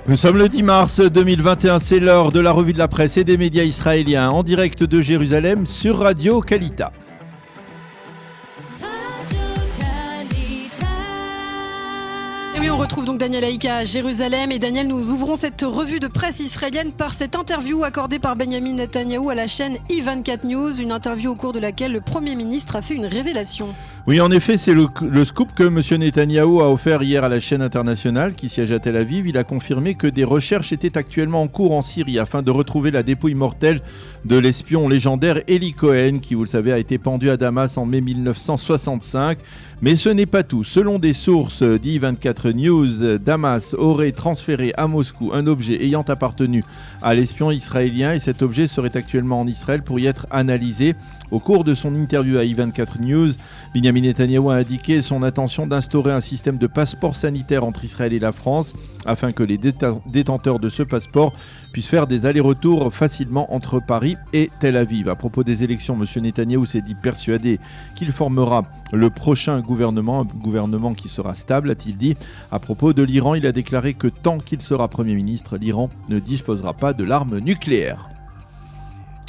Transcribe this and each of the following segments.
Nous sommes le 10 mars 2021, c'est l'heure de la revue de la presse et des médias israéliens en direct de Jérusalem sur Radio Kalita. Et oui, on retrouve donc Daniel Haïka à Jérusalem. Et Daniel, nous ouvrons cette revue de presse israélienne par cette interview accordée par Benjamin Netanyahou à la chaîne I24 News. Une interview au cours de laquelle le Premier ministre a fait une révélation. Oui, en effet, c'est le scoop que M. Netanyahou a offert hier à la chaîne internationale qui siège à Tel Aviv. Il a confirmé que des recherches étaient actuellement en cours en Syrie afin de retrouver la dépouille mortelle de l'espion légendaire Eli Cohen qui, vous le savez, a été pendu à Damas en mai 1965. Mais ce n'est pas tout. Selon des sources d'I24 News, Damas aurait transféré à Moscou un objet ayant appartenu à l'espion israélien et cet objet serait actuellement en Israël pour y être analysé. Au cours de son interview à I24 News, Benjamin Netanyahou a indiqué son intention d'instaurer un système de passeport sanitaire entre Israël et la France afin que les détenteurs de ce passeport puissent faire des allers-retours facilement entre Paris et Tel Aviv. À propos des élections, M. Netanyahou s'est dit persuadé qu'il formera le prochain gouvernement, un gouvernement qui sera stable, a-t-il dit. À propos de l'Iran, il a déclaré que tant qu'il sera Premier ministre, l'Iran ne disposera pas de l'arme nucléaire.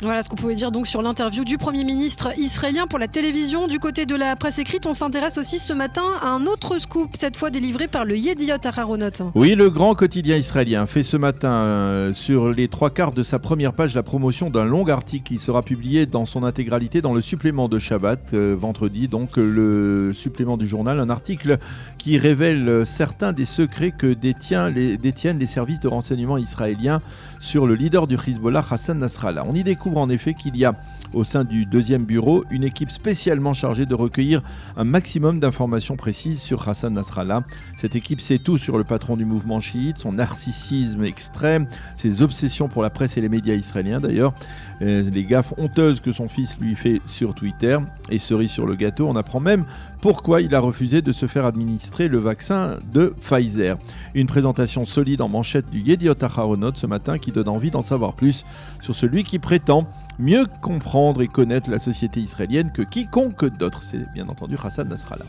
Voilà ce qu'on pouvait dire donc sur l'interview du Premier ministre israélien pour la télévision. Du côté de la presse écrite, on s'intéresse aussi ce matin à un autre scoop, cette fois délivré par le Yediot Aharonot. Oui, le grand quotidien israélien fait ce matin sur les 3/4 de sa première page la promotion d'un long article qui sera publié dans son intégralité dans le supplément de Shabbat, vendredi, donc le supplément du journal, un article qui révèle certains des secrets que détiennent les services de renseignement israéliens sur le leader du Hezbollah, Hassan Nasrallah. On y découvre en effet qu'il y a au sein du deuxième bureau une équipe spécialement chargée de recueillir un maximum d'informations précises sur Hassan Nasrallah. Cette équipe sait tout sur le patron du mouvement chiite, son narcissisme extrême, ses obsessions pour la presse et les médias israéliens d'ailleurs, les gaffes honteuses que son fils lui fait sur Twitter. Et cerise sur le gâteau, on apprend même pourquoi il a refusé de se faire administrer le vaccin de Pfizer. Une présentation solide en manchette du Yediot Aharonot ce matin qui donne envie d'en savoir plus sur celui qui prétend mieux comprendre et connaître la société israélienne que quiconque d'autre. C'est bien entendu Hassan Nasrallah.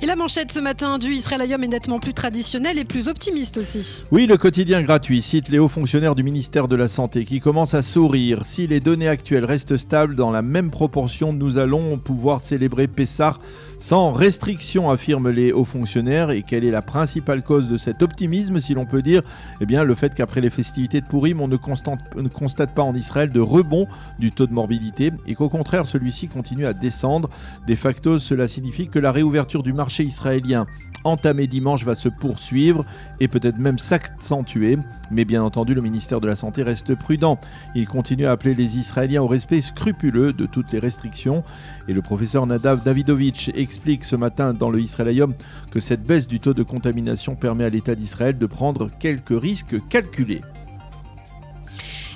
Et la manchette ce matin du Israël Hayom est nettement plus traditionnelle et plus optimiste aussi. Oui, le quotidien gratuit cite les hauts fonctionnaires du ministère de la Santé qui commencent à sourire. Si les données actuelles restent stables dans la même proportion, nous allons pouvoir célébrer Pessah sans restriction, affirment les hauts fonctionnaires. Et quelle est la principale cause de cet optimisme, si l'on peut dire ? Eh bien, le fait qu'après les festivités de Pourim, on ne constate pas en Israël de rebond du taux de morbidité et qu'au contraire, celui-ci continue à descendre. De facto, cela signifie que la réouverture du marché israélien entamé dimanche va se poursuivre et peut-être même s'accentuer. Mais bien entendu, le ministère de la Santé reste prudent. Il continue à appeler les Israéliens au respect scrupuleux de toutes les restrictions. Et le professeur Nadav Davidovitch explique ce matin dans le Israël Hayom que cette baisse du taux de contamination permet à l'État d'Israël de prendre quelques risques calculés.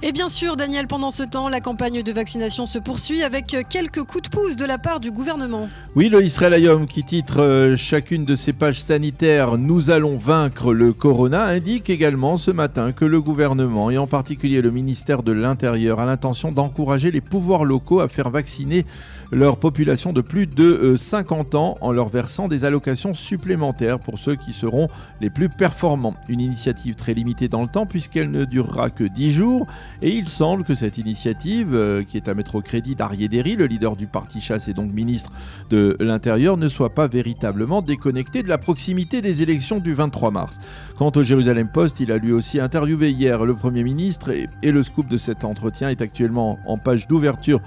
Et bien sûr, Daniel, pendant ce temps, la campagne de vaccination se poursuit avec quelques coups de pouce de la part du gouvernement. Oui, le Israël Hayom, qui titre chacune de ses pages sanitaires « Nous allons vaincre le corona », indique également ce matin que le gouvernement, et en particulier le ministère de l'Intérieur, a l'intention d'encourager les pouvoirs locaux à faire vacciner leur population de plus de 50 ans en leur versant des allocations supplémentaires pour ceux qui seront les plus performants. Une initiative très limitée dans le temps puisqu'elle ne durera que 10 jours et il semble que cette initiative, qui est à mettre au crédit d'Aryeh Deri, le leader du parti Chasse et donc ministre de l'Intérieur, ne soit pas véritablement déconnectée de la proximité des élections du 23 mars. Quant au Jérusalem Post, il a lui aussi interviewé hier le Premier ministre et le scoop de cet entretien est actuellement en page d'ouverture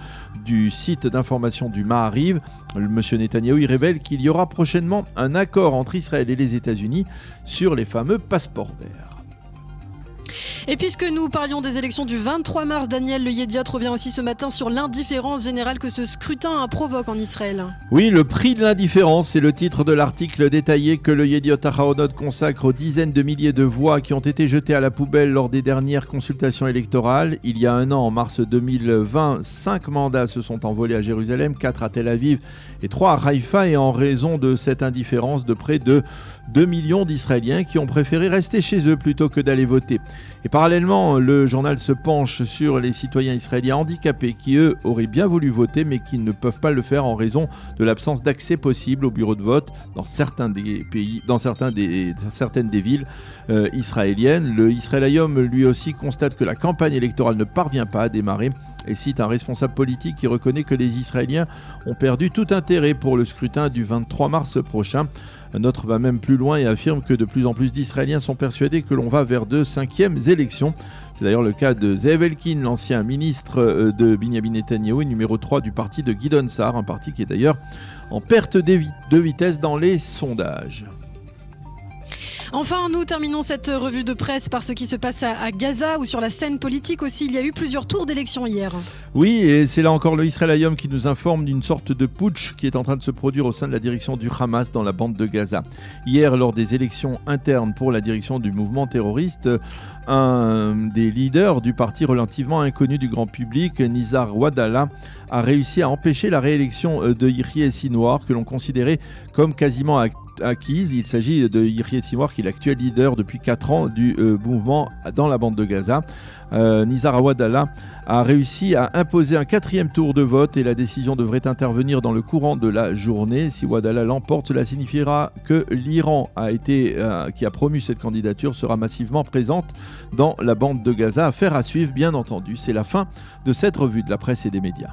du site d'information du Maariv. Monsieur Netanyahou y révèle qu'il y aura prochainement un accord entre Israël et les États-Unis sur les fameux passeports verts. Et puisque nous parlions des élections du 23 mars, Daniel, le Yediot revient aussi ce matin sur l'indifférence générale que ce scrutin provoque en Israël. Oui, le prix de l'indifférence, c'est le titre de l'article détaillé que le Yediot Aharonot consacre aux dizaines de milliers de voix qui ont été jetées à la poubelle lors des dernières consultations électorales. Il y a un an, en mars 2020, 5 mandats se sont envolés à Jérusalem, 4 à Tel Aviv et 3 à Haïfa. Et en raison de cette indifférence de près de 2 millions d'Israéliens qui ont préféré rester chez eux plutôt que d'aller voter. Et Parallèlement, le journal se penche sur les citoyens israéliens handicapés qui, eux, auraient bien voulu voter mais qui ne peuvent pas le faire en raison de l'absence d'accès possible au bureau de vote dans certains des pays, certaines des villes israéliennes. Le Israël Hayom, lui aussi, constate que la campagne électorale ne parvient pas à démarrer et cite un responsable politique qui reconnaît que les Israéliens ont perdu tout intérêt pour le scrutin du 23 mars prochain. Un autre va même plus loin et affirme que de plus en plus d'Israéliens sont persuadés que l'on va vers de 5e élections. C'est d'ailleurs le cas de Zeev Elkin, l'ancien ministre de Binyamin Netanyahou et numéro 3 du parti de Gideon Sa'ar, un parti qui est d'ailleurs en perte de vitesse dans les sondages. Enfin, nous terminons cette revue de presse par ce qui se passe à Gaza, ou sur la scène politique aussi. Il y a eu plusieurs tours d'élection hier. Oui, et c'est là encore le Israël Hayom qui nous informe d'une sorte de putsch qui est en train de se produire au sein de la direction du Hamas dans la bande de Gaza. Hier, lors des élections internes pour la direction du mouvement terroriste, un des leaders du parti relativement inconnu du grand public, Nizar Wadallah, a réussi à empêcher la réélection de Yihye Sinwar, que l'on considérait comme quasiment acquise. Il s'agit de Yihye Sinwar, qui est l'actuel leader depuis 4 ans du mouvement dans la bande de Gaza. Nizar Wadallah a réussi à imposer un 4e tour de vote et la décision devrait intervenir dans le courant de la journée. Si Wadallah l'emporte, cela signifiera que l'Iran qui a promu cette candidature sera massivement présente dans la bande de Gaza. Affaire à suivre, bien entendu. C'est la fin de cette revue de la presse et des médias.